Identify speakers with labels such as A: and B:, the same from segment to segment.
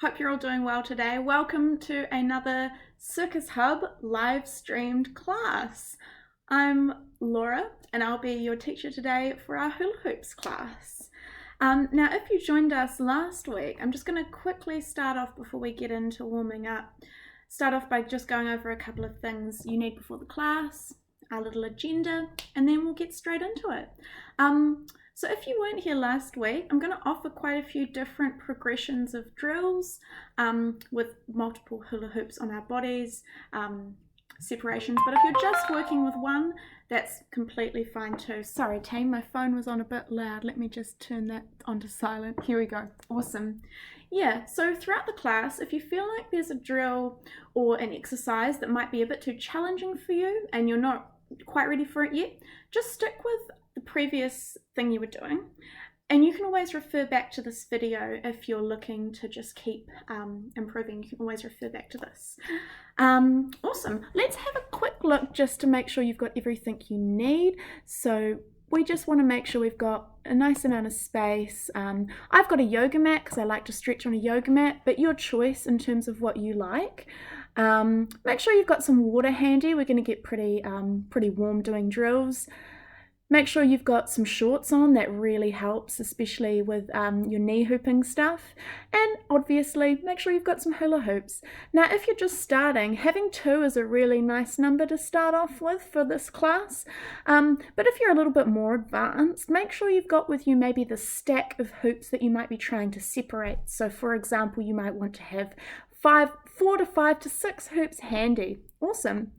A: Hope you're all doing well today. Welcome to another Circus Hub live streamed class. I'm Laura and I'll be your teacher today for our Hula Hoops class. Now, if you joined us last week, I'm just going to quickly start off before we get into warming up. Start off by just going over a couple of things you need before the class, our little agenda, and then we'll get straight into it. So if you weren't here last week, I'm going to offer quite a few different progressions of drills with multiple hula hoops on our bodies, separations. But if you're just working with one, that's completely fine too. Sorry, team, my phone was on a bit loud. Let me just turn that onto silent. Here we go. Awesome. Yeah, so throughout the class, if you feel like there's a drill or an exercise that might be a bit too challenging for you and you're not quite ready for it yet, just stick with the previous thing you were doing, and you can always refer back to this video if you're looking to just keep improving. You can always refer back to this. Awesome. Let's have a quick look just to make sure you've got everything you need. So we just want to make sure we've got a nice amount of space. I've got a yoga mat because I like to stretch on a yoga mat, but your choice in terms of what you like. Make sure you've got some water handy. We're going to get pretty warm doing drills. Make sure you've got some shorts on. That really helps, especially with your knee hooping stuff. And obviously, make sure you've got some hula hoops. Now, if you're just starting, having 2 is a really nice number to start off with for this class. But if you're a little bit more advanced, make sure you've got with you maybe the stack of hoops that you might be trying to separate. So for example, you might want to have 4 to 5 to 6 hoops handy. Awesome.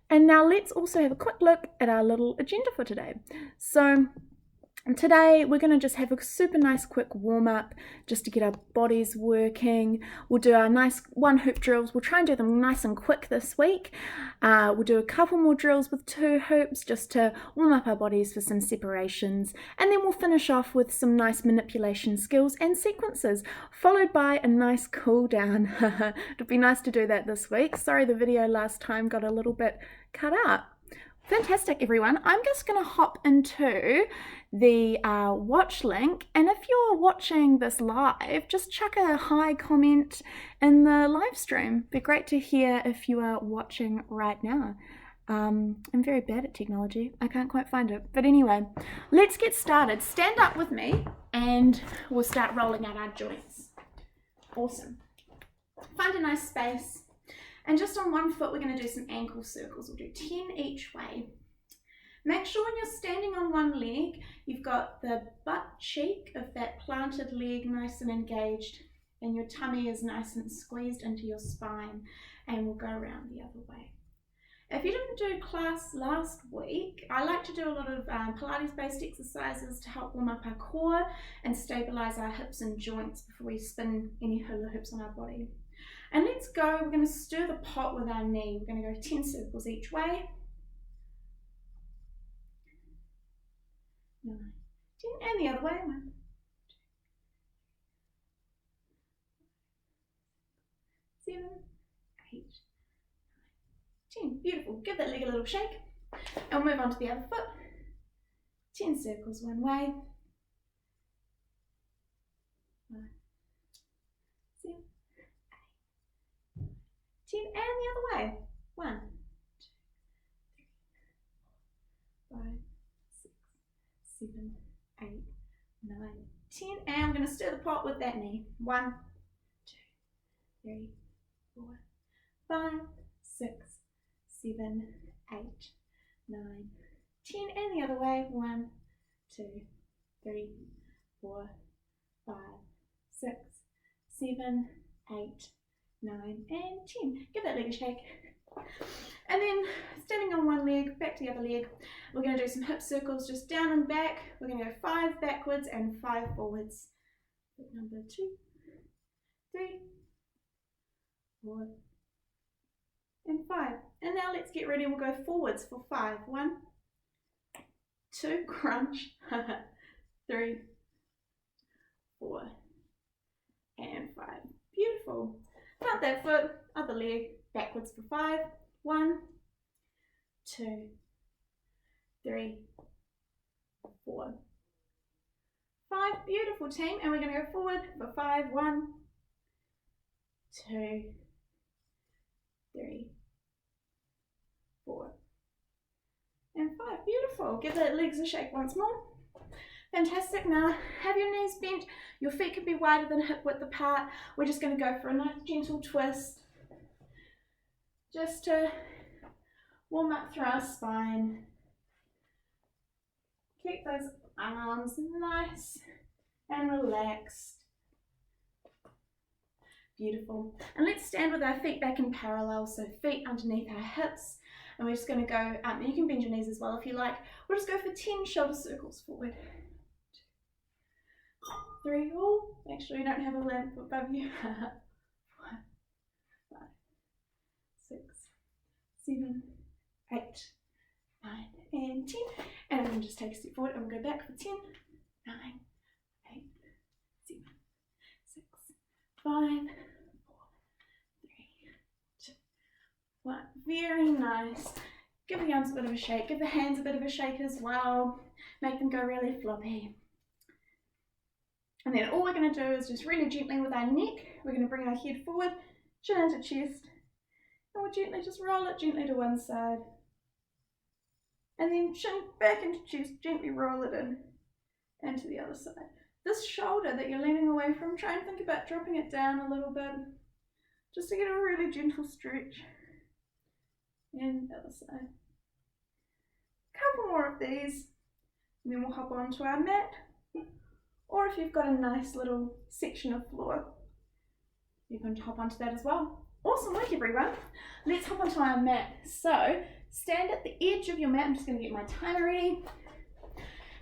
A: And now let's also have a quick look at our little agenda for today. So today we're going to just have a super nice quick warm up just to get our bodies working. We'll do our nice 1 hoop drills. We'll try and do them nice and quick this week. We'll do a couple more drills with 2 hoops just to warm up our bodies for some separations. And then we'll finish off with some nice manipulation skills and sequences, followed by a nice cool down. It'll be nice to do that this week. Sorry the video last time got a little bit cut out. Fantastic, everyone. I'm just going to hop into the watch link, and if you're watching this live, just chuck a hi comment in the live stream. It'd be great to hear if you are watching right now. I'm very bad at technology. I can't quite find it. But anyway, let's get started. Stand up with me and we'll start rolling out our joints. Awesome. Find a nice space. And just on 1 foot, we're going to do some ankle circles. We'll do 10 each way. Make sure when you're standing on 1 leg, you've got the butt cheek of that planted leg nice and engaged, and your tummy is nice and squeezed into your spine, and we'll go around the other way. If you didn't do class last week, I like to do a lot of Pilates-based exercises to help warm up our core and stabilize our hips and joints before we spin any hula hoops on our body. And let's go, we're going to stir the pot with our knee. We're going to go 10 circles each way. 9, 10, and the other way. 1, 2, 7, 8, 9, 10. Beautiful. Give that leg a little shake. And we'll move on to the other foot. 10 circles one way. 5, 7, 10, and the other way. 1, 2, 3, 4, 5, 6, 7, 8, 9, 10. And we're going to stir the pot with that knee. 1, 2, 3, 4, 5, 6, 7, 8, 9, 10. And the other way. 1, 2, 3, 4, 5, 6, 7, 8, 9, and 10. Give that leg a shake. And then standing on 1 leg, back to the other leg, we're going to do some hip circles just down and back. We're going to go 5 backwards and 5 forwards. Number 2, 3, 4, and 5. And now let's get ready. We'll go forwards for 5. 1, 2, crunch, 3, 4, and 5. Beautiful. Plant that foot, other leg, backwards for 5. 1, 2, 3, 4, 5. Beautiful, team. And we're going to go forward for 5. 1, 2, 3, 4, and 5. Beautiful. Give the legs a shake once more. Fantastic. Now have your knees bent. Your feet could be wider than hip width apart. We're just going to go for a nice gentle twist, just to warm up through our spine. Keep those arms nice and relaxed. Beautiful. And let's stand with our feet back in parallel, so feet underneath our hips. And we're just going to go, you can bend your knees as well if you like. We'll just go for 10 shoulder circles forward. 3, all. Make sure you don't have a lamp above you. 4, 5, 6, 7, 8, 9, and 10. And then just take a step forward and we'll go back for 10, 9, 8, 7, 6, 5, 4, 3, 2, 1. Very nice. Give the arms a bit of a shake. Give the hands a bit of a shake as well. Make them go really floppy. And then all we're going to do is just really gently with our neck, we're going to bring our head forward, chin into chest, and we'll gently just roll it gently to one side. And then chin back into chest, gently roll it in, and to the other side. This shoulder that you're leaning away from, try and think about dropping it down a little bit, just to get a really gentle stretch. And the other side. Couple more of these, and then we'll hop onto our mat. Or if you've got a nice little section of floor, you can hop onto that as well. Awesome work, everyone. Let's hop onto our mat. So stand at the edge of your mat. I'm just going to get my timer ready.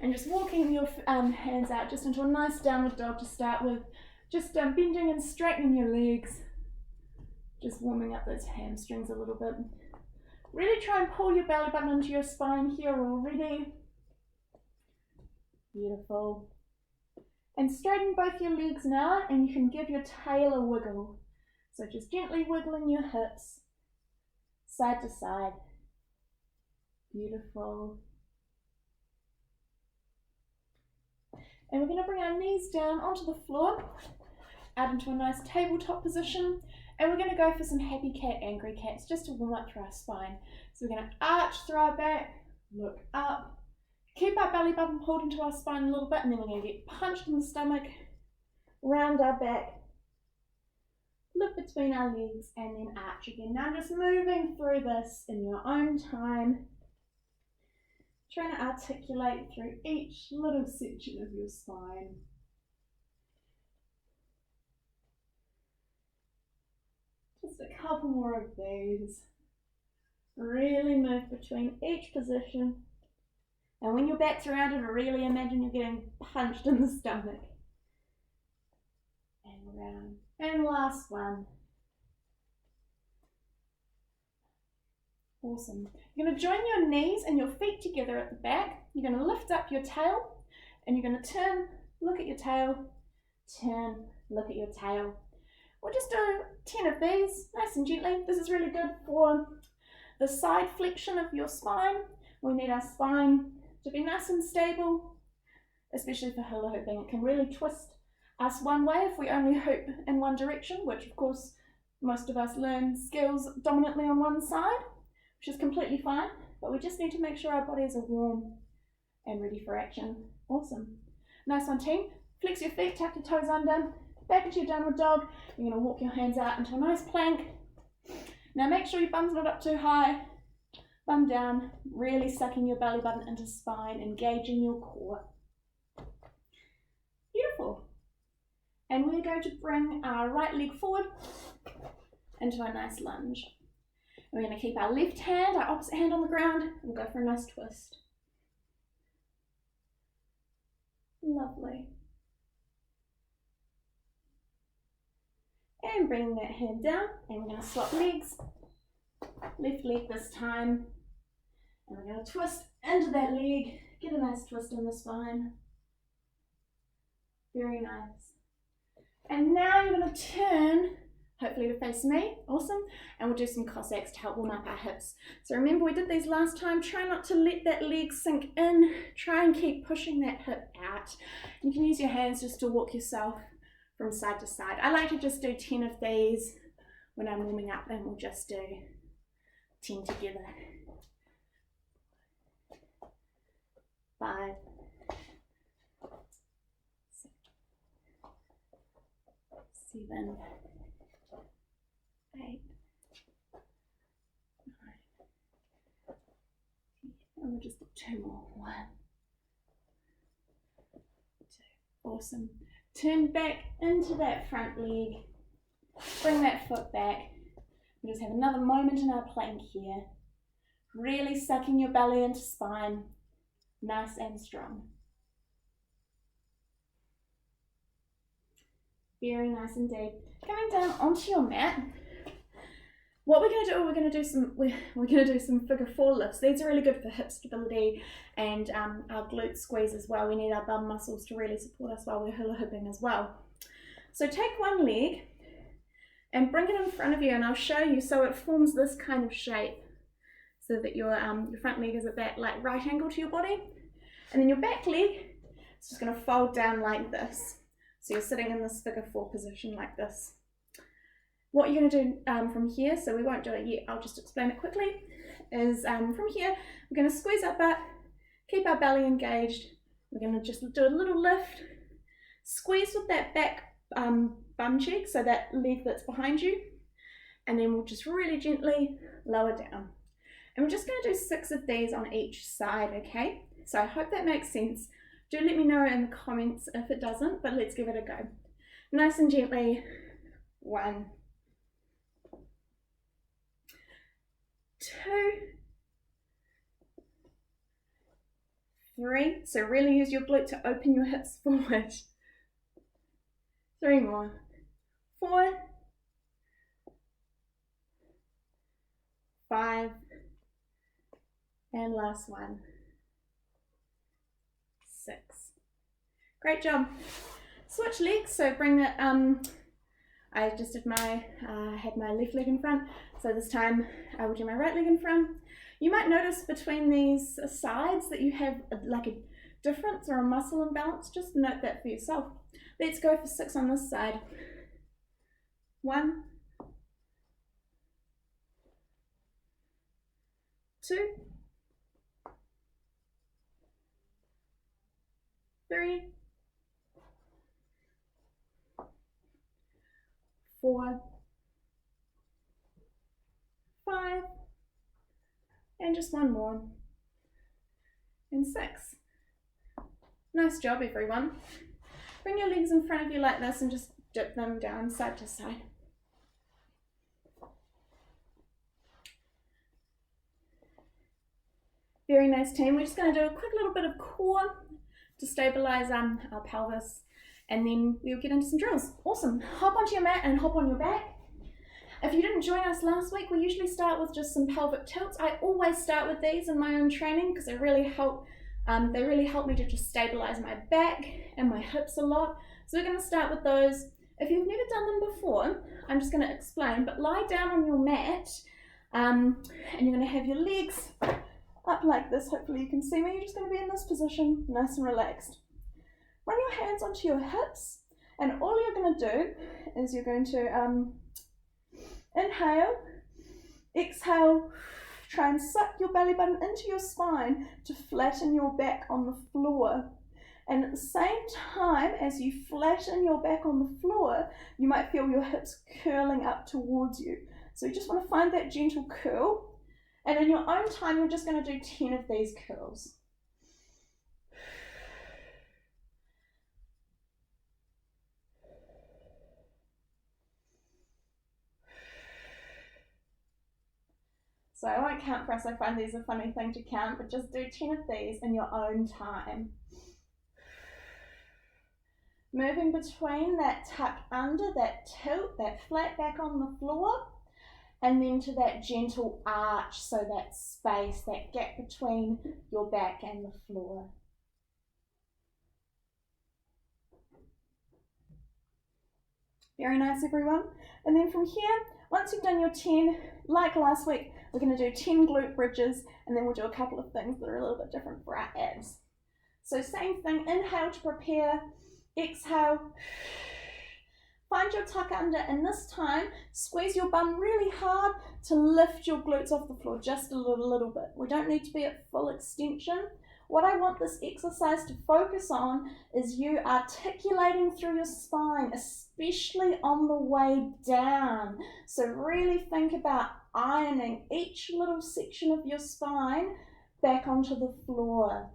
A: And just walking your hands out just into a nice downward dog to start with. Just bending and straightening your legs. Just warming up those hamstrings a little bit. Really try and pull your belly button into your spine here already. Beautiful. And straighten both your legs now, and you can give your tail a wiggle. So just gently wiggling your hips, side to side. Beautiful. And we're going to bring our knees down onto the floor, out into a nice tabletop position, and we're going to go for some happy cat, angry cats, just to warm up through our spine. So we're going to arch through our back, look up, keep our belly button pulled into our spine a little bit, and then we're going to get punched in the stomach, round our back, look between our legs, and then arch again. Now just moving through this in your own time, trying to articulate through each little section of your spine. Just a couple more of these. Really move between each position. And when your back's rounded, really imagine you're getting punched in the stomach. And round. And last one. Awesome. You're going to join your knees and your feet together at the back. You're going to lift up your tail, and you're going to turn, look at your tail, turn, look at your tail. We'll just do 10 of these, nice and gently. This is really good for the side flexion of your spine. We need our spine to be nice and stable, especially for hula hooping. It can really twist us one way if we only hoop in one direction, which of course most of us learn skills dominantly on one side, which is completely fine, but we just need to make sure our bodies are warm and ready for action. Awesome. Nice one, team. Flex your feet, tuck your toes under, back into your downward dog. You're going to walk your hands out into a nice plank. Now make sure your bum's not up too high. Bum down, really sucking your belly button into spine, engaging your core. Beautiful. And we're going to bring our right leg forward into a nice lunge. We're going to keep our left hand, our opposite hand on the ground, and we'll go for a nice twist. Lovely. And bring that hand down, and we're going to swap legs. Left leg this time. And we're going to twist into that leg. Get a nice twist in the spine. Very nice. And now you're going to turn, hopefully to face me. Awesome. And we'll do some Cossacks to help warm up our hips. So remember we did these last time. Try not to let that leg sink in. Try and keep pushing that hip out. You can use your hands just to walk yourself from side to side. I like to just do 10 of these. when I'm warming up, and we'll just do 10 together. 5, 6, 7, 8, 9, 10, and we'll just do 2 more. 1, 2, awesome. Turn back into that front leg, bring that foot back. We just have another moment in our plank here, really sucking your belly into spine, nice and strong. Very nice indeed. Coming down onto your mat, what we're going to do, we're going to do some figure 4 lifts. These are really good for hip stability and our glute squeeze as well. We need our bum muscles to really support us while we're hula hooping as well. So take one leg and bring it in front of you, and I'll show you. So it forms this kind of shape, so that your front leg is at that like right angle to your body, and then your back leg is just going to fold down like this. So you're sitting in this figure 4 position like this. What you're going to do from here, so we won't do it yet, I'll just explain it quickly, is from here we're going to squeeze our butt, keep our belly engaged. We're going to just do a little lift, squeeze with that back bum cheek, so that leg that's behind you, and then we'll just really gently lower down. And we're just going to do 6 of these on each side, okay? So I hope that makes sense. Do let me know in the comments if it doesn't, but let's give it a go. Nice and gently. 1, 2, 3. So really use your glute to open your hips forward. 3 more. 4, 5, and last one. 6. Great job. Switch legs. So bring that. I just did my had my left leg in front. So this time I will do my right leg in front. You might notice between these sides that you have like a difference or a muscle imbalance. Just note that for yourself. Let's go for 6 on this side. 1, 2, 3, 4, 5, and just 1 more, and 6. Nice job, everyone. Bring your legs in front of you like this and just dip them down side to side. Very nice, team. We're just going to do a quick little bit of core to stabilize our pelvis, and then we'll get into some drills. Awesome. Hop onto your mat and hop on your back. If you didn't join us last week, we usually start with just some pelvic tilts. I always start with these in my own training because they really help me to just stabilize my back and my hips a lot. So we're going to start with those. If you've never done them before, I'm just going to explain, but lie down on your mat and you're going to have your legs up like this. Hopefully you can see me. You're just going to be in this position, nice and relaxed. Run your hands onto your hips, and all you're going to do is you're going to inhale, exhale, try and suck your belly button into your spine to flatten your back on the floor. And at the same time as you flatten your back on the floor, you might feel your hips curling up towards you. So you just want to find that gentle curl. And in your own time, you're just going to do 10 of these curls. So I won't count for us. I find these a funny thing to count, but just do 10 of these in your own time. Moving between that tuck under, that tilt, that flat back on the floor, and then to that gentle arch, so that space, that gap between your back and the floor. Very nice, everyone. And then from here, once you've done your 10, like last week, we're going to do 10 glute bridges, and then we'll do a couple of things that are a little bit different for our abs. So same thing, inhale to prepare, exhale, Find your tuck under, and this time squeeze your bum really hard to lift your glutes off the floor just a little bit. We don't need to be at full extension. What I want this exercise to focus on is you articulating through your spine, especially on the way down. So really think about ironing each little section of your spine back onto the floor.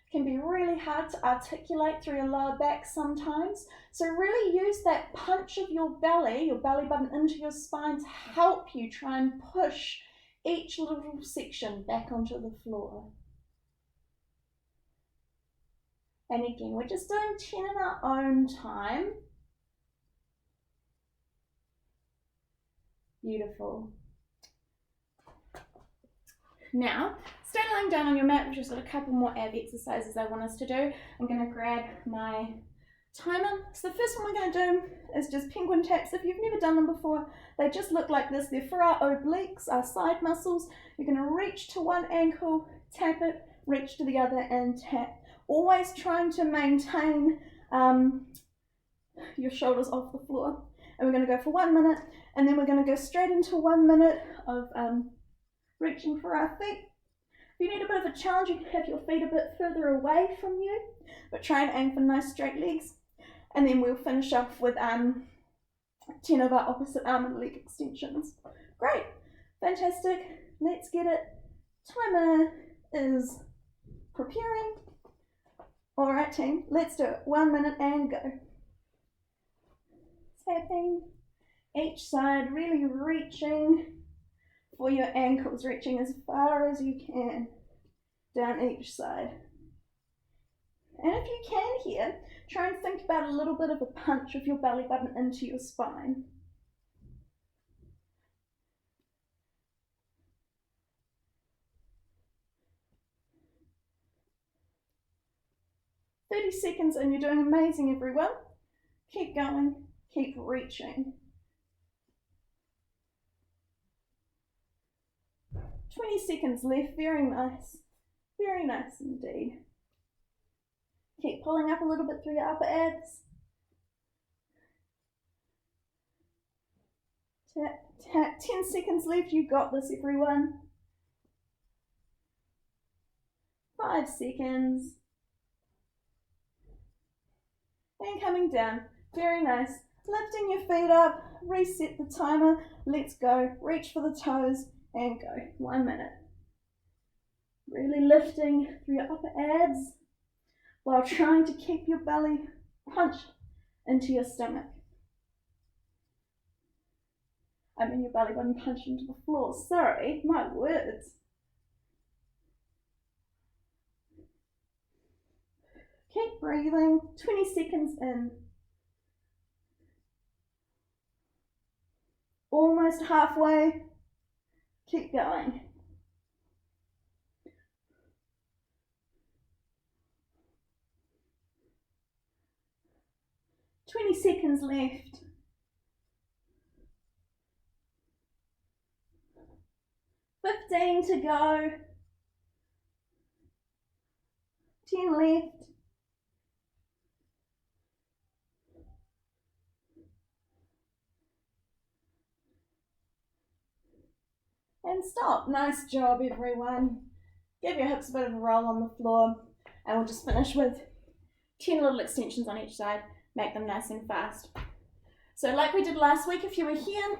A: It can be really hard to articulate through your lower back sometimes. So really use that punch of your belly button into your spine to help you try and push each little section back onto the floor. And again, we're just doing 10 in our own time. Beautiful. Now, stay lying down on your mat. We've just got a couple more ab exercises I want us to do. I'm going to grab my timer. So the first one we're going to do is just penguin taps. If you've never done them before, they just look like this. They're for our obliques, our side muscles. You're going to reach to one ankle, tap it, reach to the other and tap. Always trying to maintain your shoulders off the floor. And we're going to go for 1 minute, and then we're going to go straight into 1 minute of reaching for our feet. If you need a bit of a challenge, you can have your feet a bit further away from you, but try and aim for nice straight legs. And then we'll finish off with 10 of our opposite arm and leg extensions. Great, fantastic, let's get it. Timer is preparing. All right, team, let's do it. 1 minute and go. Tapping each side, really reaching for your ankles, reaching as far as you can down each side. And if you can here, try and think about a little bit of a punch of your belly button into your spine. "30 seconds and you're doing amazing, everyone. Keep going, keep reaching. 20 seconds left, very nice indeed. Keep pulling up a little bit through your upper abs. Tap, tap, 10 seconds left, you got this, everyone. 5 seconds. And coming down, very nice. Lifting your feet up, reset the timer, let's go. Reach for the toes and go. 1 minute. Really lifting through your upper abs while trying to keep your belly punched into your stomach. I mean your belly button punched into the floor. Sorry, my words. Keep breathing. 20 seconds in. Almost halfway. Keep going. "20 seconds left. "15 to go. 10 left. And stop. Nice job, everyone. Give your hips a bit of a roll on the floor, and we'll just finish with 10 little extensions on each side. Make them nice and fast. So like we did last week, if you were here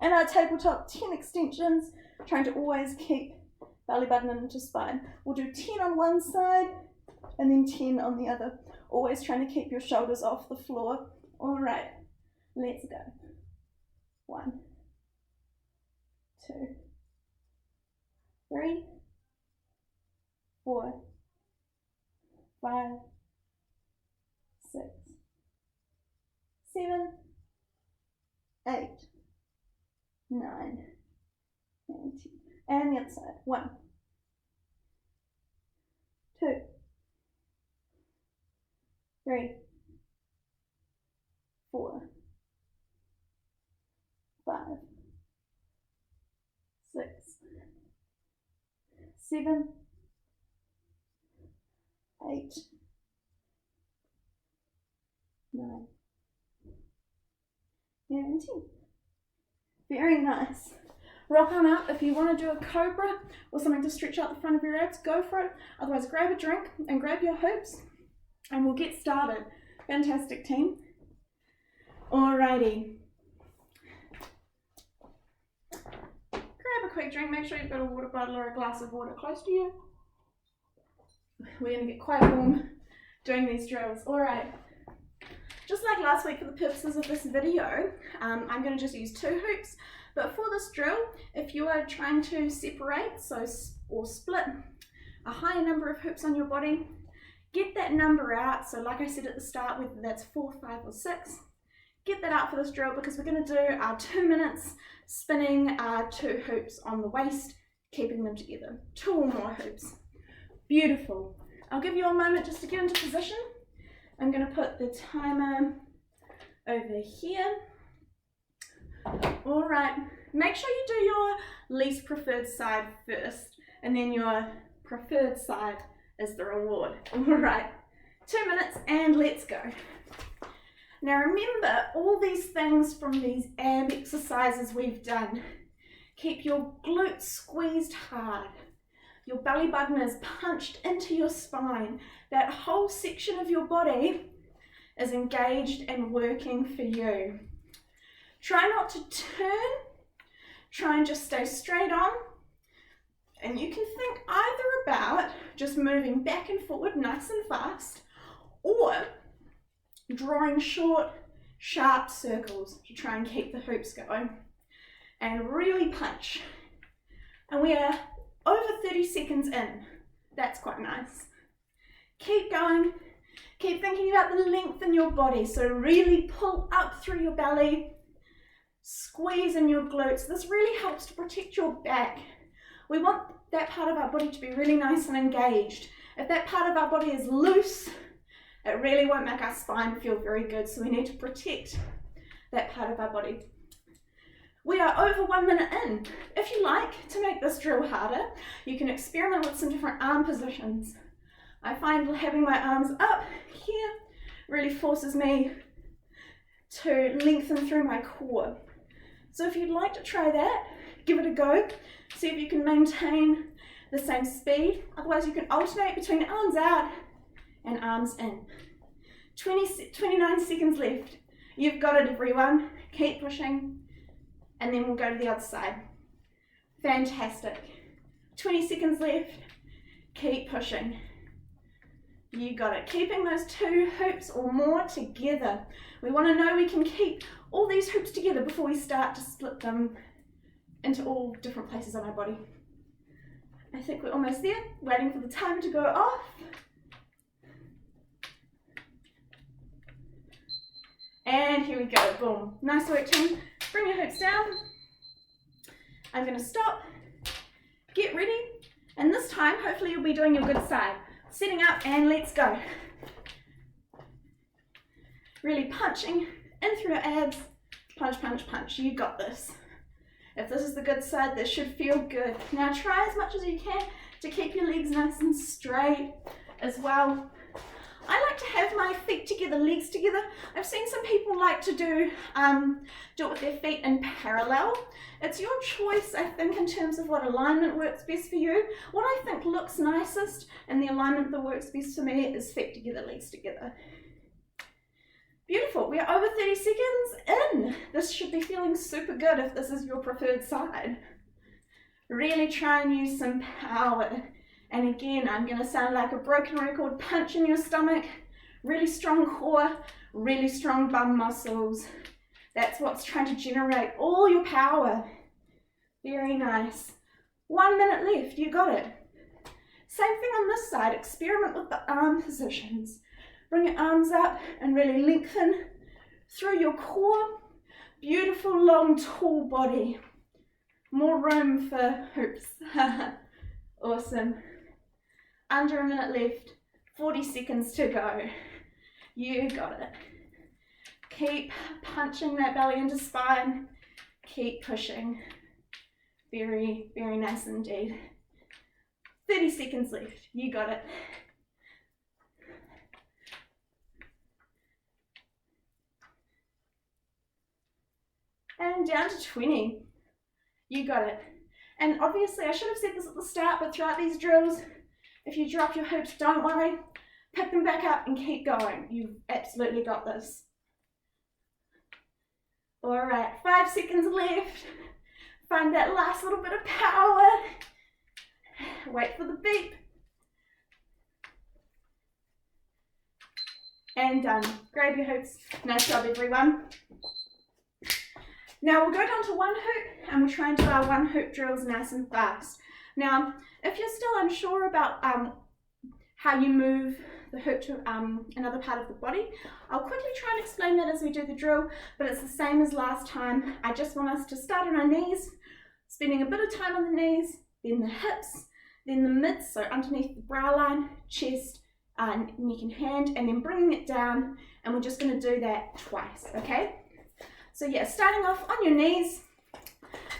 A: in our tabletop, 10 extensions, trying to always keep belly button into spine. We'll do 10 on one side and then 10 on the other. Always trying to keep your shoulders off the floor. All right, let's go. 1, 2, 3, 4, 5, 6, 7, 8, 9, and 10. And the other side. 1, 2, 3, 4, 5, 6, 7, 8, 9, and 10. Very nice. Rock on up. If you want to do a cobra or something to stretch out the front of your abs, go for it. Otherwise, grab a drink and grab your hoops and we'll get started. Fantastic, team. Alrighty. Grab a quick drink. Make sure you've got a water bottle or a glass of water close to you. We're going to get quite warm doing these drills. Alright. Just like last week, for the purposes of this video, I'm going to just use 2 hoops. But for this drill, if you are trying to separate or split a higher number of hoops on your body, get that number out. So like I said at the start, whether that's 4, 5 or 6, get that out for this drill because we're going to do our 2 minutes spinning our 2 hoops on the waist, keeping them together. 2 or more hoops. Beautiful. I'll give you a moment just to get into position. I'm going to put the timer over here. Alright, make sure you do your least preferred side first, and then your preferred side is the reward. Alright, 2 minutes and let's go. Now remember, all these things from these ab exercises we've done. Keep your glutes squeezed hard. Your belly button is punched into your spine. That whole section of your body is engaged and working for you. Try not to turn. Try and just stay straight on. And you can think either about just moving back and forward nice and fast, or drawing short, sharp circles to try and keep the hoops going. And really punch. And we are over 30 seconds in. That's quite nice. Keep going. Keep thinking about the length in your body. So really pull up through your belly. Squeeze in your glutes. This really helps to protect your back. We want that part of our body to be really nice and engaged. If that part of our body is loose, it really won't make our spine feel very good. So we need to protect that part of our body. We are over 1 minute in. If you like to make this drill harder, you can experiment with some different arm positions. I find having my arms up here really forces me to lengthen through my core. So if you'd like to try that, give it a go. See if you can maintain the same speed. Otherwise you can alternate between arms out and arms in. 29 seconds left. You've got it, everyone. Keep pushing. And then we'll go to the other side. Fantastic. 20 seconds left. Keep pushing. You got it. Keeping those 2 hoops or more together. We want to know we can keep all these hoops together before we start to split them into all different places on our body. I think we're almost there. Waiting for the timer to go off. And here we go. Boom. Nice work, team. Bring your hoops down. I'm going to stop. Get ready. And this time, hopefully you'll be doing your good side. Setting up and let's go. Really punching in through your abs. Punch, punch, punch. You got this. If this is the good side, this should feel good. Now try as much as you can to keep your legs nice and straight as well. I like to have my feet together, legs together. I've seen some people like to do it with their feet in parallel. It's your choice, I think, in terms of what alignment works best for you. What I think looks nicest and the alignment that works best for me is feet together, legs together. Beautiful, we are over 30 seconds in. This should be feeling super good if this is your preferred side. Really try and use some power. And again, I'm going to sound like a broken record. Punch in your stomach, really strong core, really strong bum muscles. That's what's trying to generate all your power. Very nice. 1 minute left, you got it. Same thing on this side, experiment with the arm positions. Bring your arms up and really lengthen through your core. Beautiful, long, tall body. More room for hoops. Awesome. Under a minute left, 40 seconds to go. You got it. Keep punching that belly into spine. Keep pushing. Very, very nice indeed. 30 seconds left. You got it. and down to 20. You got it. And obviously, I should have said this at the start, but throughout these drills, if you drop your hoops, don't worry. Pick them back up and keep going. You've absolutely got this. All right, 5 seconds left. Find that last little bit of power. Wait for the beep. And done. Grab your hoops. Nice job, everyone. Now we'll go down to 1 hoop and we'll try and do our 1 hoop drills nice and fast. Now, if you're still unsure about how you move the hoop to another part of the body, I'll quickly try and explain that as we do the drill, but it's the same as last time. I just want us to start on our knees, spending a bit of time on the knees, then the hips, then the mids, so underneath the brow line, chest, neck and hand, and then bringing it down, and we're just going to do that twice, okay? So yeah, starting off on your knees.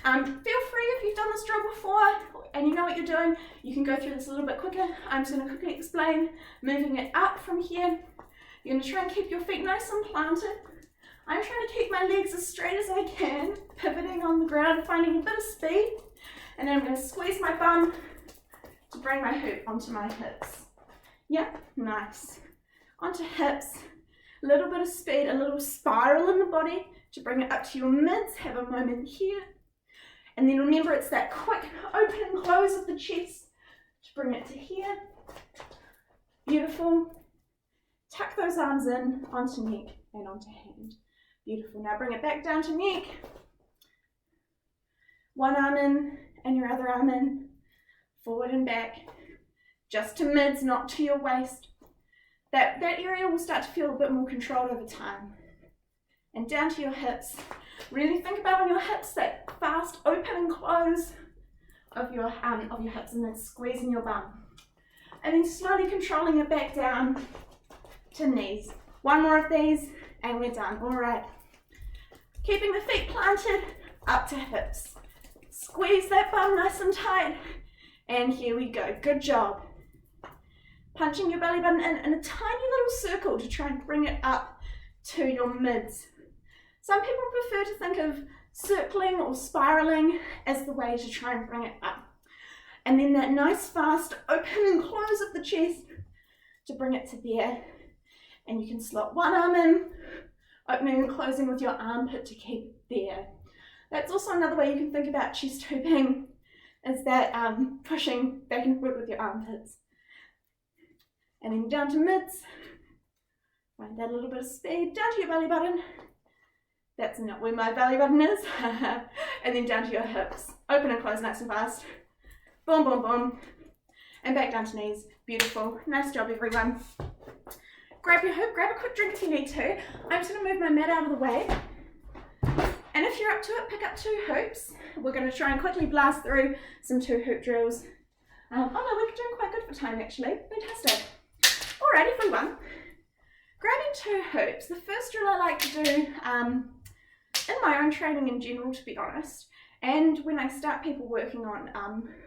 A: Feel free, if you've done this drill before and you know what you're doing, you can go through this a little bit quicker. I'm just going to quickly explain. Moving it up from here, you're going to try and keep your feet nice and planted. I'm trying to keep my legs as straight as I can, pivoting on the ground, finding a bit of speed, and then I'm going to squeeze my bum to bring my hoop onto my hips. Yep, nice. Onto hips, a little bit of speed, a little spiral in the body to bring it up to your mids. Have a moment here. And then remember, it's that quick open and close of the chest to bring it to here. Beautiful. Tuck those arms in onto neck and onto hand. Beautiful. Now bring it back down to neck. One arm in and your other arm in. Forward and back. Just to mids, not to your waist. That area will start to feel a bit more controlled over time. And down to your hips. Really think about on your hips that fast open and close of your hips, and then squeezing your bum. And then slowly controlling it back down to knees. 1 more of these and we're done. All right. Keeping the feet planted up to hips. Squeeze that bum nice and tight. And here we go. Good job. Punching your belly button in a tiny little circle to try and bring it up to your mids. Some people prefer to think of circling or spiraling as the way to try and bring it up. And then that nice fast open and close of the chest to bring it to there. And you can slot 1 arm in, opening and closing with your armpit to keep it there. That's also another way you can think about chest hooping, is that pushing back and forth with your armpits. And then down to mids. Find that little bit of speed. Down to your belly button. That's not where my belly button is. And then down to your hips. Open and close nice and fast. Boom, boom, boom. And back down to knees. Beautiful. Nice job, everyone. Grab your hoop. Grab a quick drink if you need to. I'm just going to move my mat out of the way. And if you're up to it, pick up 2 hoops. We're going to try and quickly blast through some 2 hoop drills. Oh no, we're doing quite good for time actually. Fantastic. Alright, everyone. Grabbing 2 hoops. The first drill I like to do in my own training in general, to be honest, and when I start people working on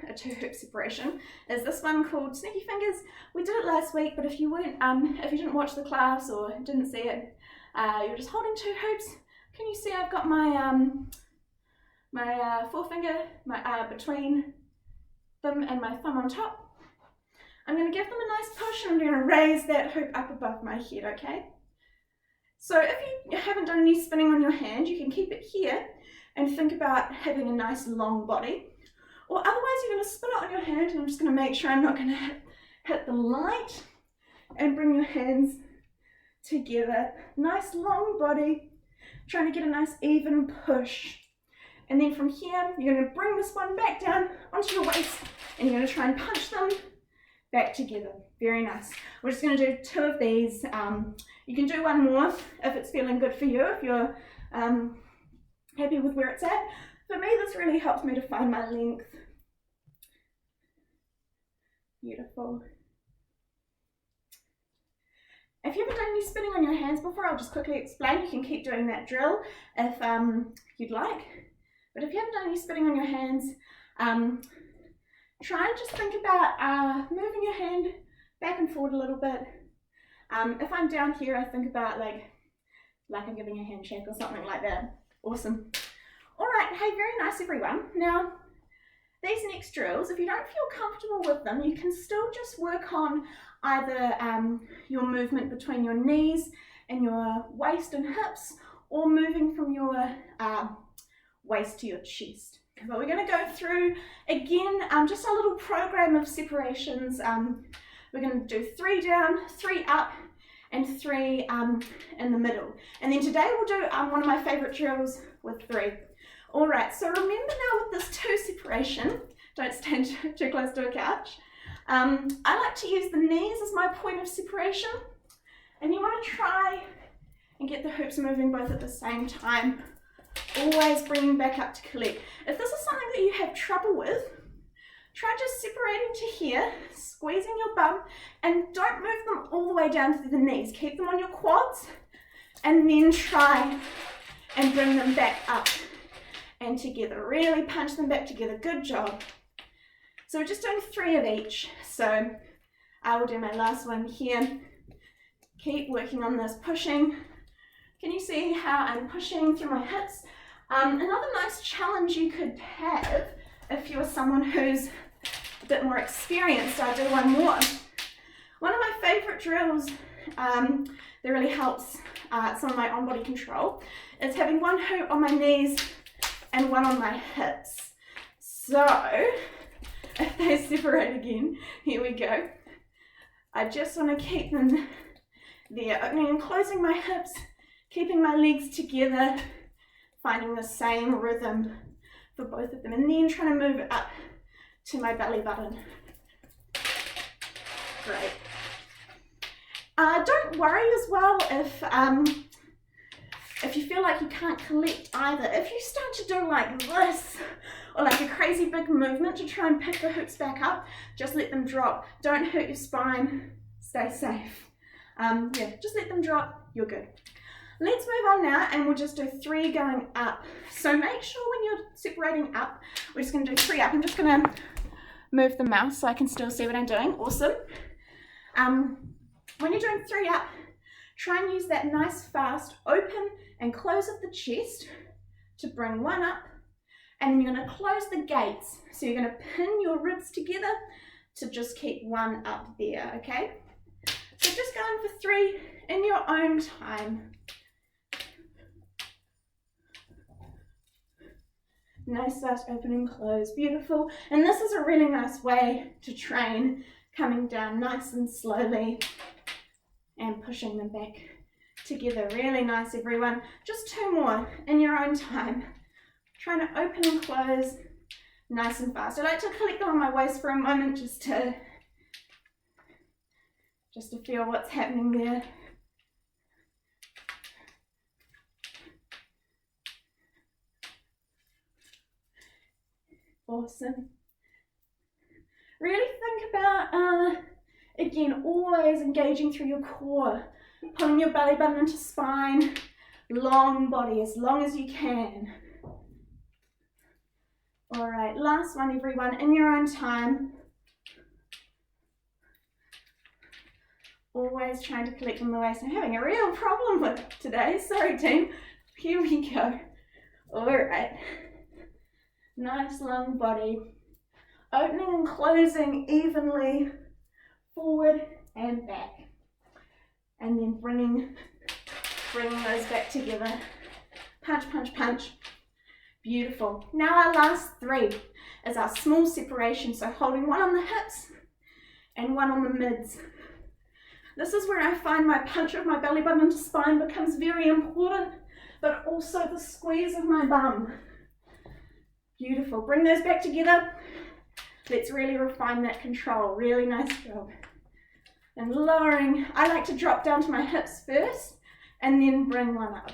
A: a 2 hoop separation, is this one called Sneaky Fingers. We did it last week, but if you didn't watch the class or didn't see it, you're just holding 2 hoops. Can you see I've got my my forefinger between them and my thumb on top? I'm going to give them a nice push and I'm going to raise that hoop up above my head, okay? So if you haven't done any spinning on your hand, you can keep it here and think about having a nice long body. Or otherwise you're going to spin it on your hand, and I'm just going to make sure I'm not going to hit the light, and bring your hands together. Nice long body, trying to get a nice even push. And then from here, you're going to bring this one back down onto your waist, and you're going to try and punch them back together. Very nice. We're just going to do 2 of these. You can do 1 more if it's feeling good for you, if you're happy with where it's at. For me, this really helps me to find my length. Beautiful. If you haven't done any spinning on your hands before, I'll just quickly explain. You can keep doing that drill if you'd like. But if you haven't done any spinning on your hands, try and just think about moving your hand back and forward a little bit. If I'm down here, I think about like I'm giving a handshake or something like that. Awesome. All right, hey, very nice everyone. Now, these next drills, if you don't feel comfortable with them, you can still just work on either your movement between your knees and your waist and hips, or moving from your waist to your chest. But we're going to go through, again, just a little program of separations. We're going to do 3 down, 3 up, and 3 in the middle. And then today we'll do one of my favorite drills with 3. All right, so remember now with this 2 separation, don't stand too close to a couch. I like to use the knees as my point of separation. And you want to try and get the hoops moving both at the same time. Always bringing back up to collect. If this is something that you have trouble with, try just separating to here, squeezing your bum, and don't move them all the way down to the knees. Keep them on your quads, and then try and bring them back up and together. Really punch them back together. Good job. So we're just doing 3 of each. So I will do my last one here. Keep working on this, pushing. Can you see how I'm pushing through my hips? Another nice challenge you could have if you're someone who's a bit more experienced, I'll do one more. One of my favorite drills that really helps some of my on-body control is having one hoop on my knees and one on my hips. So if they separate again, here we go. I just want to keep them there, opening and closing my hips, keeping my legs together, finding the same rhythm for both of them, and then trying to move it up to my belly button. Great. Don't worry as well if you feel like you can't collect either. If you start to do like this, or like a crazy big movement to try and pick the hoops back up, just let them drop. Don't hurt your spine, stay safe. Yeah, just let them drop, you're good. Let's move on now, and we'll just do 3 going up. So make sure when you're separating up, we're just going to do 3 up. I'm just going to move the mouse so I can still see what I'm doing. Awesome. When you're doing 3 up, try and use that nice fast open and close of the chest to bring 1 up, and then you're going to close the gates. So you're going to pin your ribs together to just keep 1 up there, okay? So just going for 3 in your own time. Nice fast open and close, beautiful. And this is a really nice way to train coming down nice and slowly and pushing them back together. Really nice, everyone. Just 2 more in your own time. Trying to open and close nice and fast. I like to collect them on my waist for a moment just to feel what's happening there. Awesome. Really think about, again, always engaging through your core, pulling your belly button into spine, long body as long as you can. All right, last one, everyone, in your own time. Always trying to collect on the waist. I'm having a real problem with it today. Sorry, team. Here we go. All right. Nice long body. Opening and closing evenly, forward and back. And then bringing those back together. Punch, punch, punch. Beautiful. Now our last 3 is our small separation. So holding 1 on the hips and 1 on the mids. This is where I find my punch of my belly button into spine becomes very important, but also the squeeze of my bum. Beautiful. Bring those back together. Let's really refine that control. Really nice job. And lowering, I like to drop down to my hips first and then bring 1 up.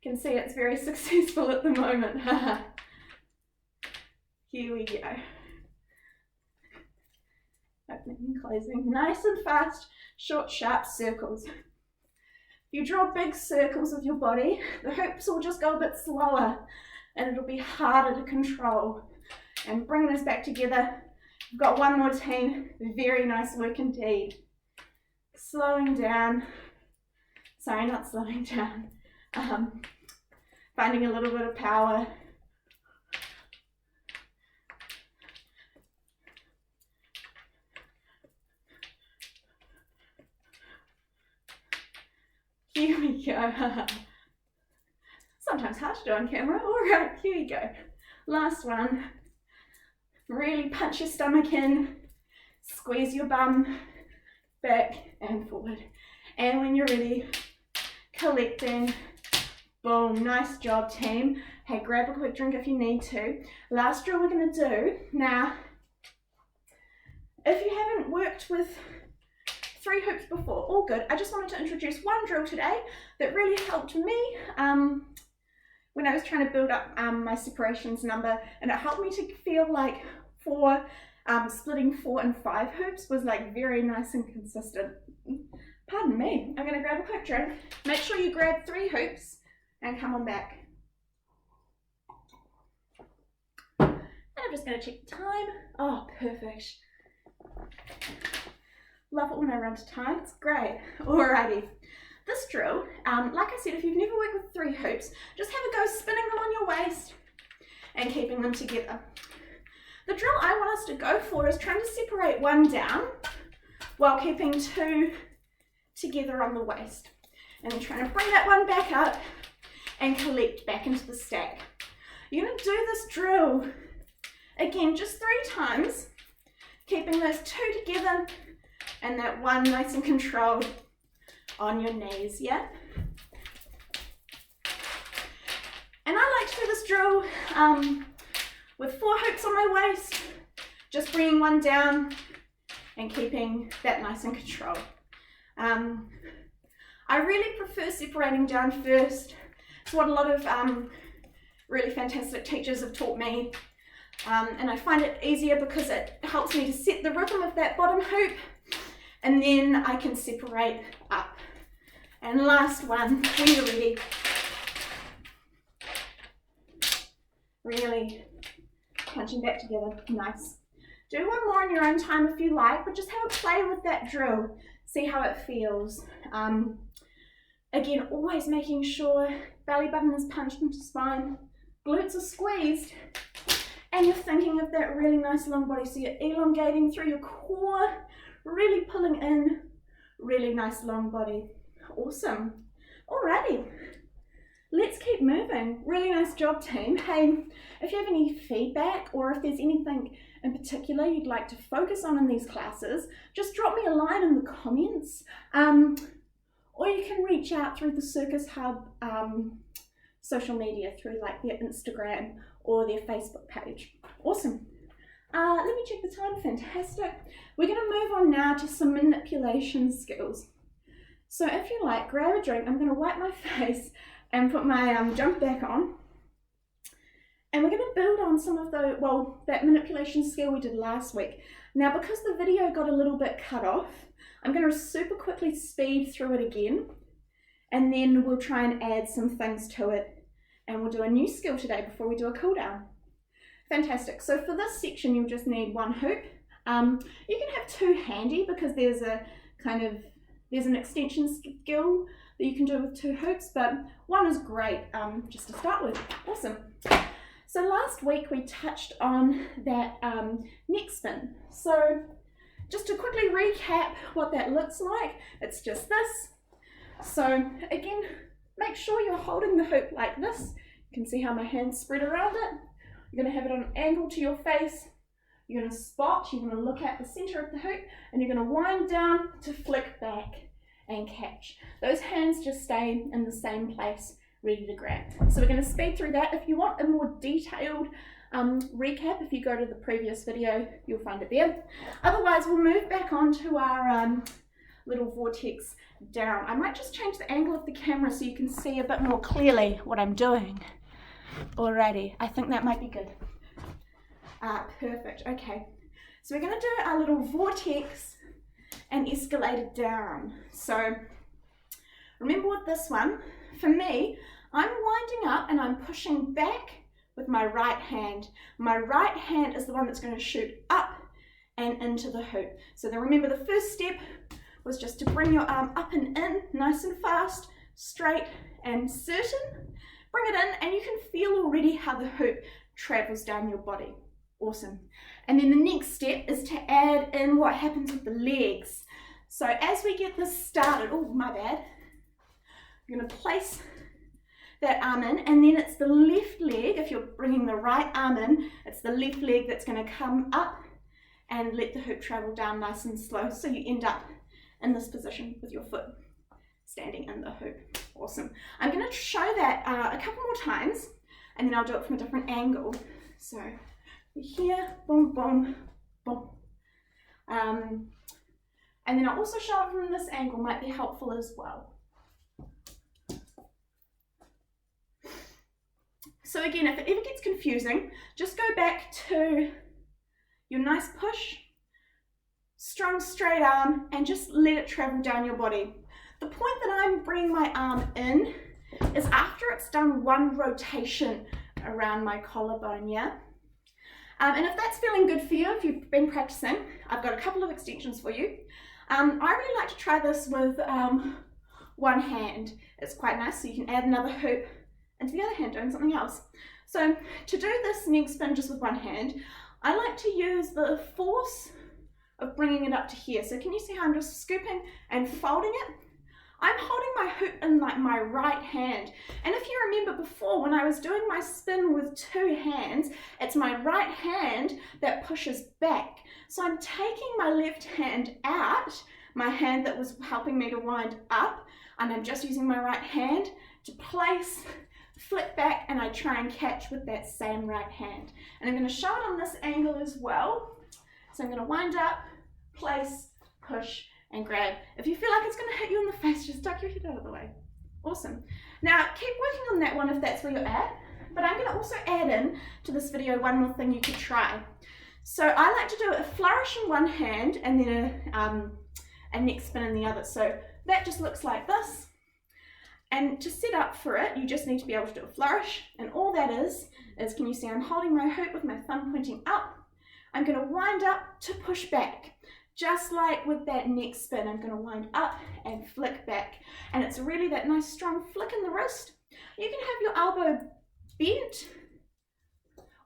A: You can see it's very successful at the moment. Here we go. Opening and closing. Nice and fast, short, sharp circles. If you draw big circles with your body, the hoops will just go a bit slower and it'll be harder to control. And bring this back together. We've got 1 more team. Very nice work indeed. Slowing down. Sorry, not slowing down. Finding a little bit of power go. Sometimes hard to do on camera. All right, here we go. Last one. Really punch your stomach in, squeeze your bum back and forward. And when you're ready, collecting. Boom, nice job, team. Hey, grab a quick drink if you need to. Last drill we're gonna do. Now, if you haven't worked with 3 hoops before, all good. I just wanted to introduce one drill today that really helped me when I was trying to build up my separations number, and it helped me to feel like splitting 4 and 5 hoops was like very nice and consistent. Pardon me, I'm gonna grab a quick drink. Make sure you grab 3 hoops and come on back. And I'm just gonna check the time. Oh, perfect. Love it when I run to time, it's great. Alrighty, this drill, like I said, if you've never worked with 3 hoops, just have a go spinning them on your waist and keeping them together. The drill I want us to go for is trying to separate 1 down while keeping 2 together on the waist. And then trying to bring that 1 back up and collect back into the stack. You're going to do this drill again just 3 times, keeping those 2 together and that 1 nice and controlled on your knees, yeah? And I like to do this drill with 4 hoops on my waist, just bringing 1 down and keeping that nice and controlled. I really prefer separating down first. It's what a lot of really fantastic teachers have taught me, and I find it easier because it helps me to set the rhythm of that bottom hoop, and then I can separate up. And last one, when you're ready, really punching back together, nice. Do 1 more in your own time if you like, but just have a play with that drill, see how it feels. Again, always making sure belly button is punched into spine, glutes are squeezed, and you're thinking of that really nice long body, so you're elongating through your core, really pulling in, really nice long body. Awesome. Alrighty, let's keep moving. Really nice job, team. Hey, if you have any feedback or if there's anything in particular you'd like to focus on in these classes, just drop me a line in the comments. Or you can reach out through the Circus Hub social media, through like their Instagram or their Facebook page. Awesome. Let me check the time. Fantastic. We're going to move on now to some manipulation skills. So if you like, grab a drink. I'm going to wipe my face and put my jump back on. And we're going to build on some of that manipulation skill we did last week. Now, because the video got a little bit cut off, I'm going to super quickly speed through it again, and then we'll try and add some things to it, and we'll do a new skill today before we do a cool down. Fantastic. So for this section, you'll just need 1 hoop. You can have 2 handy because there's an extension skill that you can do with 2 hoops, but 1 is great just to start with. Awesome. So last week we touched on that neck spin. So just to quickly recap what that looks like, it's just this. So again, make sure you're holding the hoop like this. You can see how my hands spread around it. You're going to have it on an angle to your face. You're going to spot, you're going to look at the center of the hoop, and you're going to wind down to flick back and catch. Those hands just stay in the same place, ready to grab. So we're going to speed through that. If you want a more detailed recap, if you go to the previous video, you'll find it there. Otherwise, we'll move back onto our little vortex down. I might just change the angle of the camera so you can see a bit more clearly what I'm doing. Alrighty, I think that might be good. Perfect, okay. So we're going to do our little vortex and escalate it down. So remember with this one, for me, I'm winding up and I'm pushing back with my right hand. My right hand is the one that's going to shoot up and into the hoop. So then remember, the first step was just to bring your arm up and in, nice and fast, straight and certain. Bring it in, and you can feel already how the hoop travels down your body. Awesome. And then the next step is to add in what happens with the legs. So as we get this started, oh, my bad. I'm going to place that arm in, and then it's the left leg, if you're bringing the right arm in, it's the left leg that's going to come up and let the hoop travel down nice and slow, so you end up in this position with your foot standing in the hoop. Awesome. I'm going to show that a couple more times, and then I'll do it from a different angle. So here, boom, boom, boom. And then I'll also show it from this angle, might be helpful as well. So again, if it ever gets confusing, just go back to your nice push, strong straight arm, and just let it travel down your body. The point that I'm bringing my arm in is after it's done one rotation around my collarbone, yeah? And if that's feeling good for you, if you've been practicing, I've got a couple of extensions for you. I really like to try this with one hand. It's quite nice, so you can add another hoop into the other hand doing something else. So to do this leg spin just with one hand, I like to use the force of bringing it up to here. So can you see how I'm just scooping and folding it? I'm holding my hoop in like my right hand, and if you remember before when I was doing my spin with two hands, it's my right hand that pushes back. So I'm taking my left hand out, my hand that was helping me to wind up, and I'm just using my right hand to place, flip back, and I try and catch with that same right hand. And I'm going to show it on this angle as well. So I'm going to wind up, place, push, and grab. If you feel like it's going to hit you in the face, just duck your head out of the way. Awesome. Now keep working on that one if that's where you're at, but I'm going to also add in to this video one more thing you could try. So I like to do a flourish in one hand and then a neck spin in the other. So that just looks like this. And to set up for it, you just need to be able to do a flourish, and all that is can you see I'm holding my hoop with my thumb pointing up. I'm going to wind up to push back. Just like with that neck spin, I'm going to wind up and flick back. And it's really that nice strong flick in the wrist. You can have your elbow bent,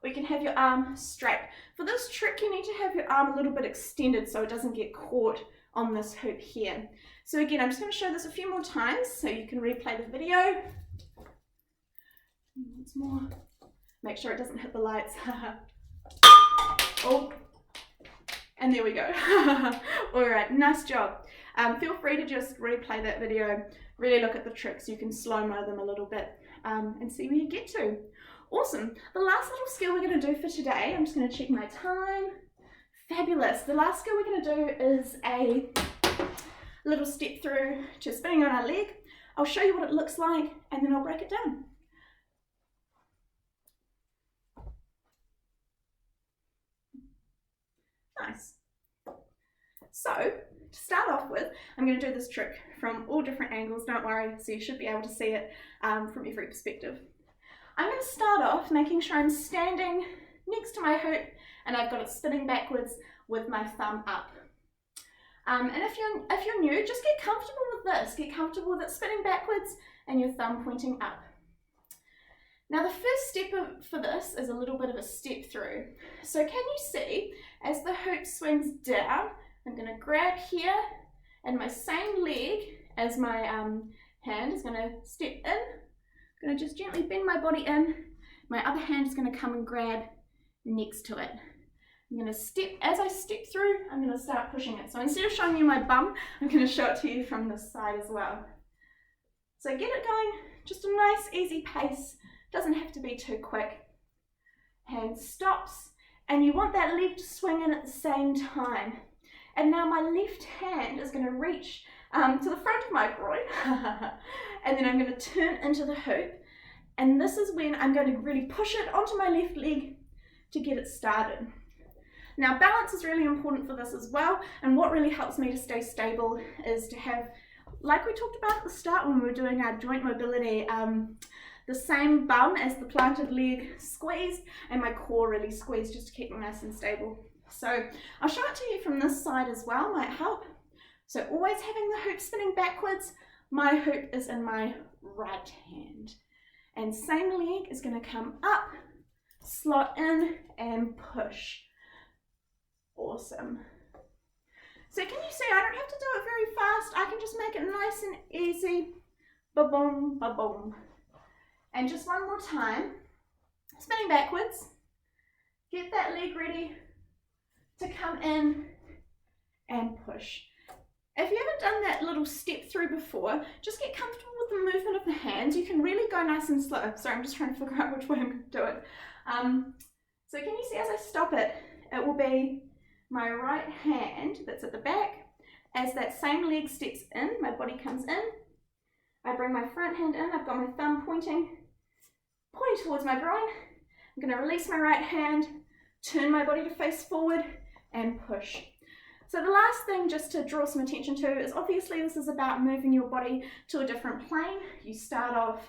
A: or you can have your arm straight. For this trick, you need to have your arm a little bit extended so it doesn't get caught on this hoop here. So again, I'm just going to show this a few more times so you can replay the video. Once more. Make sure it doesn't hit the lights. Oh. And there we go. All right, nice job. Feel free to just replay that video, really look at the tricks. You can slow-mo them a little bit and see where you get to. Awesome. The last little skill we're going to do for today, I'm just going to check my time. Fabulous. The last skill we're going to do is a little step through to spinning on our leg. I'll show you what it looks like and then I'll break it down. Nice. So, to start off with, I'm going to do this trick from all different angles, don't worry, so you should be able to see it from every perspective. I'm going to start off making sure I'm standing next to my hoop and I've got it spinning backwards with my thumb up. And if you're new, just get comfortable with this. Get comfortable with it spinning backwards and your thumb pointing up. Now the first step for this is a little bit of a step through. So can you see, as the hoop swings down, I'm going to grab here and my same leg as my hand is going to step in. I'm going to just gently bend my body in. My other hand is going to come and grab next to it. I'm going to step, as I step through, I'm going to start pushing it. So instead of showing you my bum, I'm going to show it to you from this side as well. So get it going, just a nice easy pace. Doesn't have to be too quick. Hand stops, and you want that leg to swing in at the same time. And now my left hand is going to reach to the front of my groin, and then I'm going to turn into the hoop. And this is when I'm going to really push it onto my left leg to get it started. Now balance is really important for this as well, and what really helps me to stay stable is to have, like we talked about at the start when we were doing our joint mobility, the same bum as the planted leg squeezed and my core really squeezed just to keep me nice and stable. So I'll show it to you from this side as well, might help. So always having the hoop spinning backwards, my hoop is in my right hand. And same leg is going to come up, slot in and push. Awesome. So can you see I don't have to do it very fast, I can just make it nice and easy. ba-boom, ba-boom. And just one more time, spinning backwards. Get that leg ready to come in and push. If you haven't done that little step through before, just get comfortable with the movement of the hands. You can really go nice and slow. Sorry, I'm just trying to figure out which way I'm going to do it. So can you see as I stop it, it will be my right hand that's at the back. As that same leg steps in, my body comes in. I bring my front hand in. I've got my thumb pointing towards my groin. I'm going to release my right hand, turn my body to face forward and push. So the last thing just to draw some attention to is obviously this is about moving your body to a different plane. You start off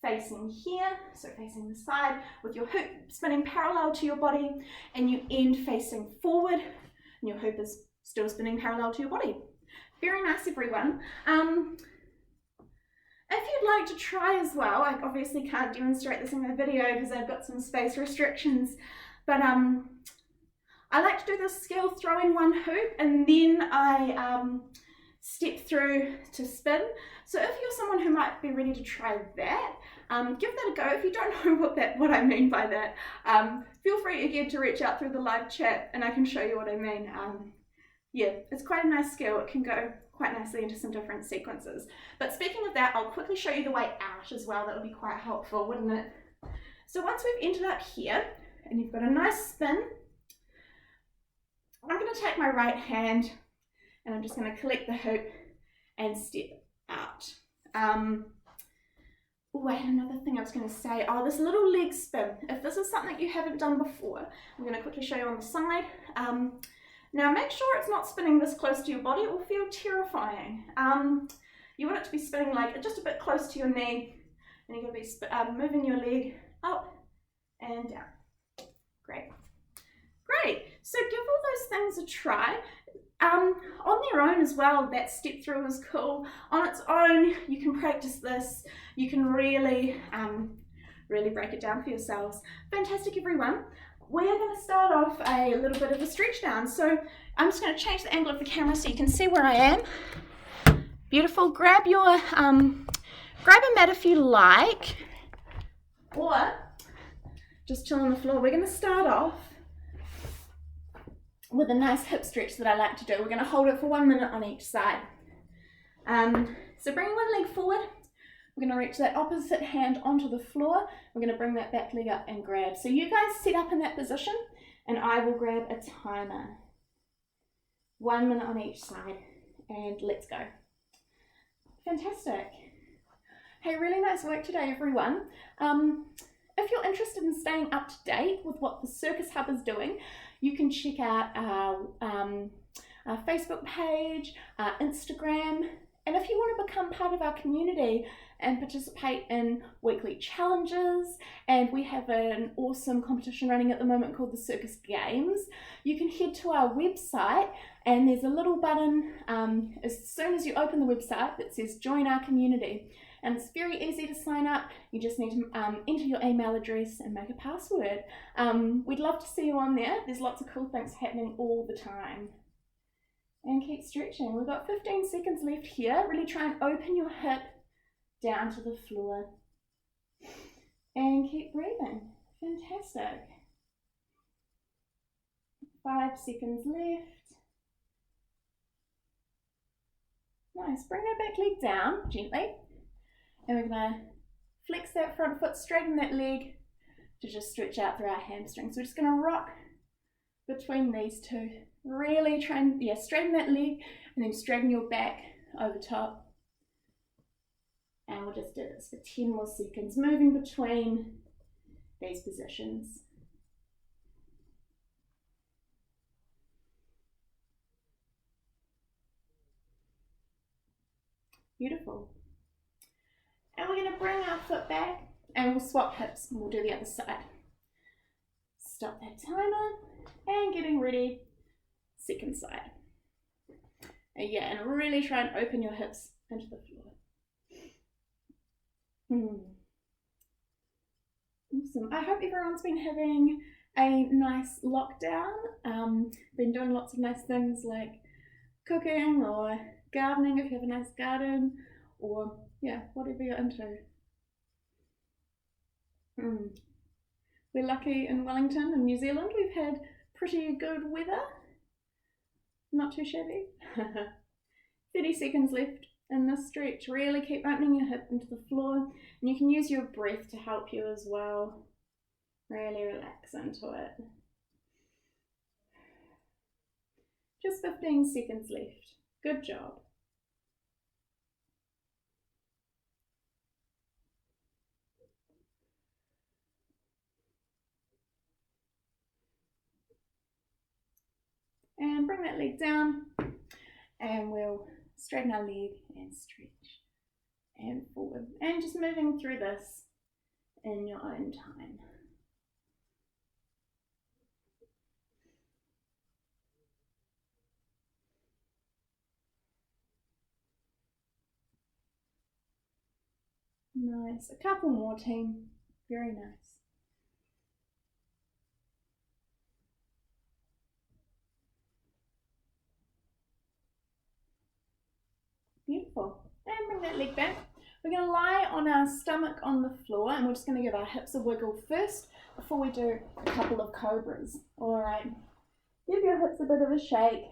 A: facing here, so facing the side with your hoop spinning parallel to your body, and you end facing forward and your hoop is still spinning parallel to your body. Very nice, everyone. If you'd like to try as well, I obviously can't demonstrate this in my video because I've got some space restrictions, but I like to do this skill, throw in one hoop and then I step through to spin. So if you're someone who might be ready to try that, give that a go. If you don't know what I mean by that, feel free again to reach out through the live chat and I can show you what I mean. Yeah, it's quite a nice skill. It can go quite nicely into some different sequences. But speaking of that, I'll quickly show you the way out as well. That would be quite helpful, wouldn't it? So once we've ended up here and you've got a nice spin, I'm going to take my right hand and I'm just going to collect the hoop and step out. Oh, I had another thing I was going to say. Oh, this little leg spin. If this is something you haven't done before, I'm going to quickly show you on the side. Now make sure it's not spinning this close to your body. It will feel terrifying. You want it to be spinning like just a bit close to your knee, and you're going to be moving your leg up and down. Great. Great. So give all those things a try. On their own as well, that step through is cool. On its own, you can practice this. You can really break it down for yourselves. Fantastic, everyone. We are going to start off a little bit of a stretch down. So I'm just going to change the angle of the camera so you can see where I am. Beautiful. Grab a mat if you like, or just chill on the floor. We're going to start off with a nice hip stretch that I like to do. We're going to hold it for 1 minute on each side. So bring one leg forward. We're going to reach that opposite hand onto the floor. We're going to bring that back leg up and grab. So you guys sit up in that position and I will grab a timer. 1 minute on each side and let's go. Fantastic. Hey, really nice work today, everyone. If you're interested in staying up to date with what the Circus Hub is doing, you can check out our Facebook page, our Instagram, and if you want to become part of our community and participate in weekly challenges, and we have an awesome competition running at the moment called the Circus Games, you can head to our website and there's a little button as soon as you open the website that says join our community. And it's very easy to sign up. You just need to enter your email address and make a password. We'd love to see you on there. There's lots of cool things happening all the time. And keep stretching. We've got 15 seconds left here. Really try and open your hip down to the floor. And keep breathing. Fantastic. 5 seconds left. Nice. Bring that back leg down gently. And we're going to flex that front foot, straighten that leg to just stretch out through our hamstrings. So we're just going to rock between these two. Really try and straighten that leg and then straighten your back over top. And we'll just do this for 10 more seconds, moving between these positions. Beautiful. And we're going to bring our foot back and we'll swap hips and we'll do the other side. Stop that timer and getting ready, second side. And and really try and open your hips into the floor. Awesome. I hope everyone's been having a nice lockdown. Been doing lots of nice things like cooking or gardening if you have a nice garden, or Yeah, whatever you're into. We're lucky in Wellington in New Zealand. We've had pretty good weather. Not too shabby. 30 seconds left in this stretch. Really keep opening your hip into the floor, and you can use your breath to help you as well. Really relax into it. Just 15 seconds left. Good job. And bring that leg down, and we'll straighten our leg and stretch and forward. And just moving through this in your own time. Nice. A couple more, team. Very nice. Beautiful. And bring that leg back. We're going to lie on our stomach on the floor, and we're just going to give our hips a wiggle first before we do a couple of cobras. Alright. Give your hips a bit of a shake.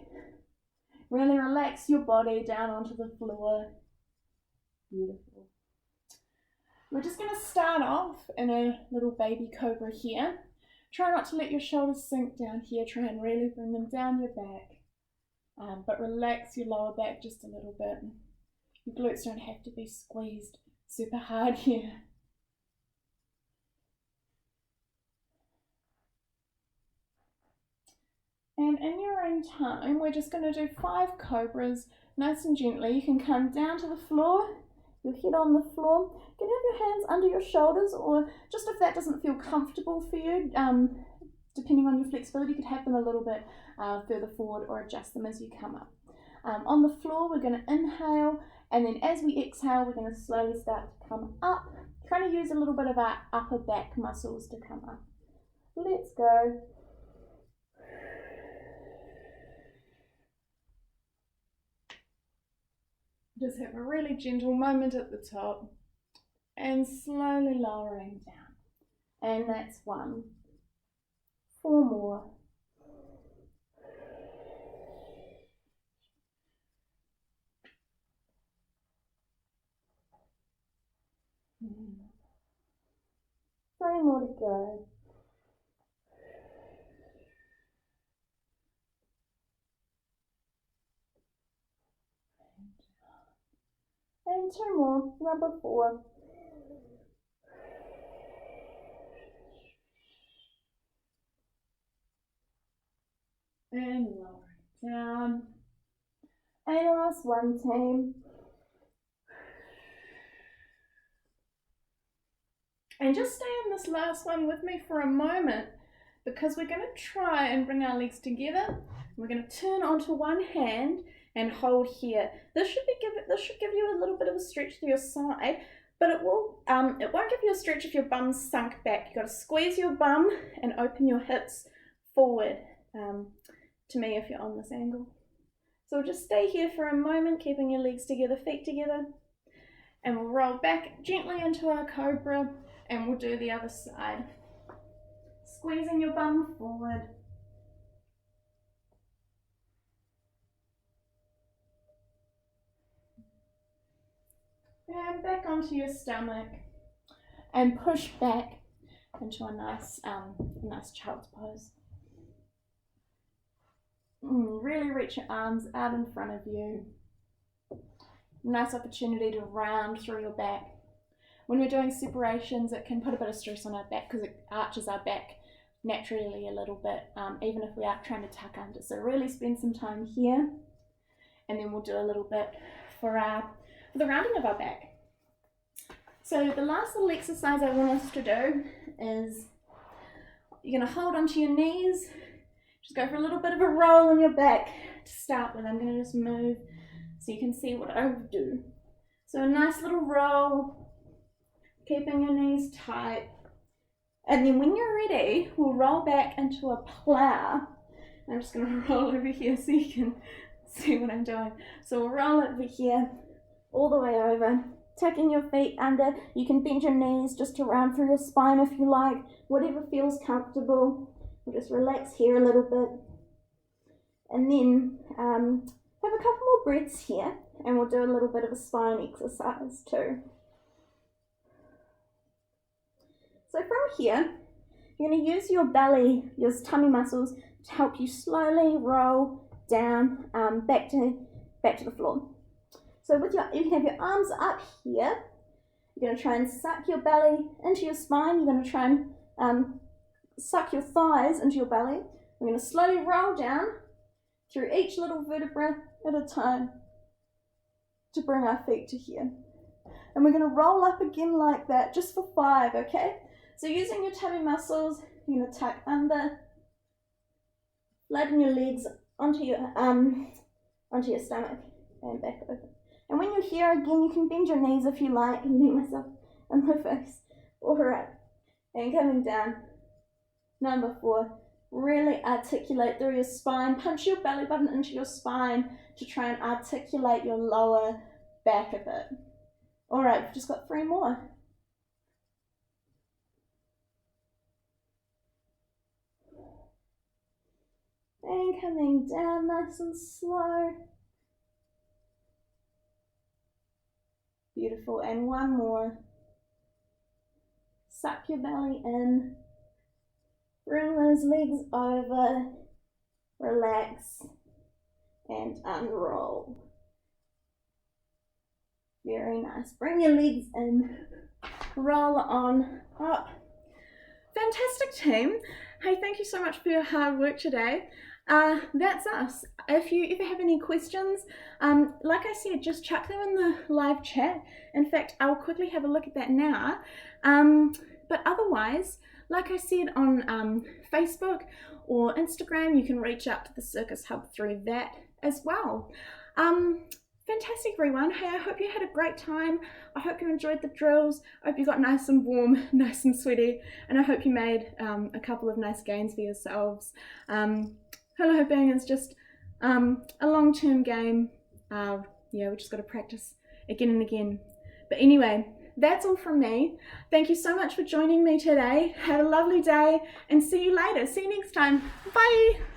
A: Really relax your body down onto the floor. Beautiful. We're just going to start off in a little baby cobra here. Try not to let your shoulders sink down here. Try and really bring them down your back. But relax your lower back just a little bit. Your glutes don't have to be squeezed super hard here. And in your own time, we're just going to do 5 cobras, nice and gently. You can come down to the floor, your head on the floor. You can have your hands under your shoulders, or just if that doesn't feel comfortable for you, depending on your flexibility, you could have them a little bit further forward or adjust them as you come up. On the floor, we're going to inhale, and then as we exhale, we're going to slowly start to come up, trying to use a little bit of our upper back muscles to come up. Let's go. Just have a really gentle moment at the top and slowly lowering down. And that's 1. 4 more. Three more to go. And 2 more, number 4. And lower it down. And last one, team. And just stay in this last one with me for a moment, because we're going to try and bring our legs together. We're going to turn onto one hand and hold here. This should give you a little bit of a stretch to your side, but it won't give you a stretch if your bum's sunk back. You've got to squeeze your bum and open your hips forward, to me if you're on this angle. So we'll just stay here for a moment, keeping your legs together, feet together, and we'll roll back gently into our cobra, and we'll do the other side. Squeezing your bum forward. And back onto your stomach, and push back into a nice child's pose. Really reach your arms out in front of you. Nice opportunity to round through your back. When we're doing separations, it can put a bit of stress on our back because it arches our back naturally a little bit, even if we are trying to tuck under. So really spend some time here, and then we'll do a little bit for the rounding of our back. So the last little exercise I want us to do is you're going to hold onto your knees. Just go for a little bit of a roll on your back to start with. I'm going to just move so you can see what I would do. So a nice little roll, keeping your knees tight. And then when you're ready, we'll roll back into a plow. I'm just going to roll over here so you can see what I'm doing. So we'll roll over here, all the way over.
B: tucking your feet under. You can bend your knees just to round through your spine if you like, whatever feels comfortable. We'll just relax here a little bit. And then have a couple more breaths here, and we'll do a little bit of a spine exercise too. So from here, you're going to use your belly, your tummy muscles, to help you slowly roll down back to the floor. So you can have your arms up here. You're going to try and suck your belly into your spine. You're going to try and suck your thighs into your belly. We're going to slowly roll down through each little vertebra at a time to bring our feet to here. And we're going to roll up again like that, just for 5, okay? So using your tummy muscles, you're going to tuck under, flatten your legs onto your stomach and back over. And when you're here again, you can bend your knees if you like, and knee myself on my face. All right, and coming down. Number 4, really articulate through your spine. Punch your belly button into your spine to try and articulate your lower back a bit. All right, we've just got 3 more. And coming down nice and slow. Beautiful, and 1 more. Suck your belly in. Bring those legs over. Relax and unroll. Very nice. Bring your legs in. Roll on up. Fantastic, team. Hey, thank you so much for your hard work today. That's us. If you ever have any questions, like I said, just chuck them in the live chat. In fact, I'll quickly have a look at that now. But otherwise, like I said, on Facebook or Instagram, you can reach out to the Circus Hub through that as well. Fantastic, everyone. Hey, I hope you had a great time. I hope you enjoyed the drills. I hope you got nice and warm, nice and sweaty, and I hope you made a couple of nice gains for yourselves. Hula hooping is just a long-term game. Yeah, we just got to practice again and again. But anyway, that's all from me. Thank you so much for joining me today. Have a lovely day and see you later. See you next time. Bye.